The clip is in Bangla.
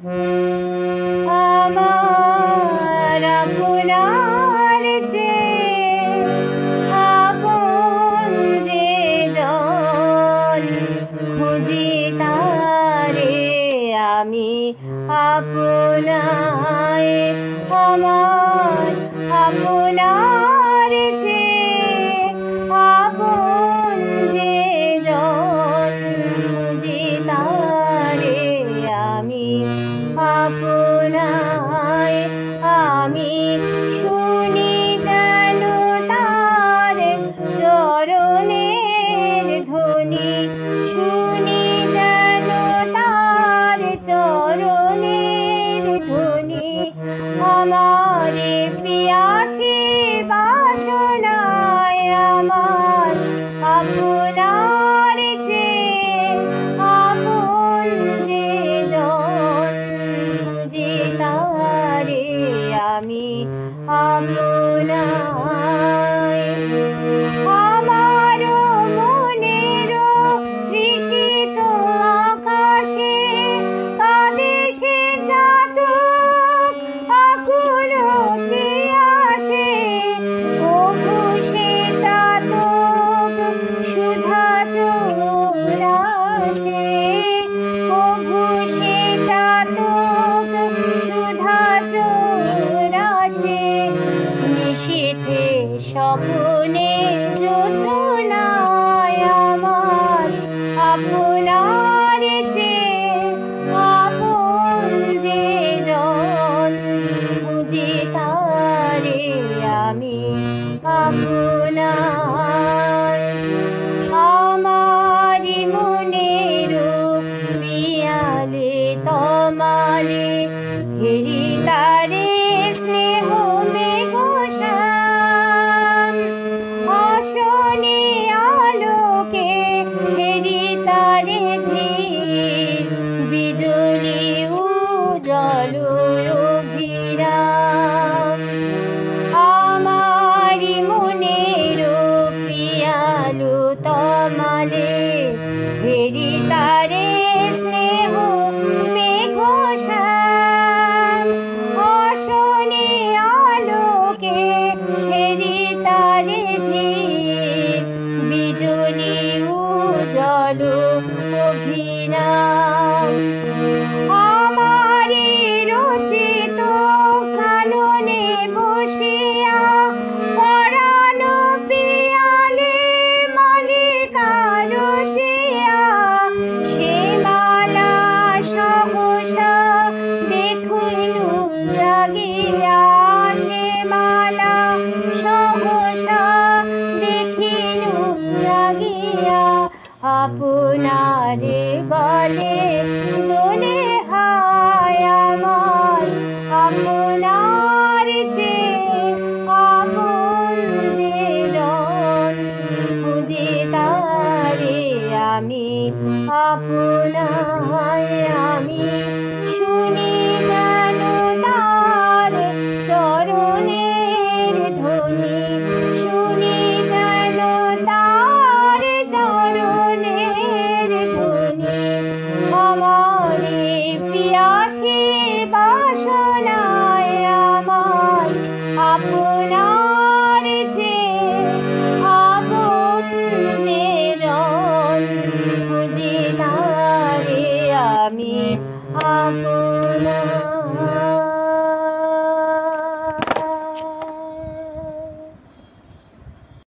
আমার আপনার চেয়ে আপন যে জন, খুঁজি তারে আমি আপনায়। আমার আপনার চেয়ে আপন যে জন, খুঁজি তারে আমি আপনায়। আমি শুনি যেন তার চরণের ধ্বনি, শুনি যেন তার চরণের ধ্বনি। আমার পিয়াসী বাসনায় আমার আপনার চেয়ে আপন যে জন, খুঁজি তারে আমি আপনায়। আমার মনের তৃষিত আকাশে কাঁদে সে চাতক, আকুল হতে আসে প্রভু সে চাতক সুধা চোরাসে। প্রভু সে চাতক সুধা চোরাসে। নিশীথে স্বপ্নে জোছনায় আমার আপনার চেয়ে আপন যে জন, খুঁজি তারে আমি আপনায়। আমারি মনের পিয়ালে তমালে হেরি তারে স্নেহ মেঘশ্যাম। আসনে আলোকে হেরি তারে ধীর, বিজুলি উজ্জ্বল অভিরাম। আমারি মনের পিয়ালো তমালে হেরি তারে স্নেহ মেঘশ্যাম। আসনে আলোকে হেরি তারে ধীর, বিজুলি উজ্জ্বল অভিরাম। আমারি রচিত কাননে বসিয়া পরাণ পিয়ালে মালিকা রচিয়া, সে মালা সহসা দেখিল জাগিয়া। সে মালা সহসা দেখিল জাগিয়া, আপনারে গলে দোলে হায় আমার আপনার চেয়ে আপন যে জন, খুঁজি তারে আমি আপনায়। আমি শুনি যেন তার চরণের ধ্বনি, শুনি যেন তার চরণের ধ্বনি। আমার পিয়াসী বাসনায় আমার আপনার চেয়ে আপন যে জন, খুঁজি তারে আমি আপন।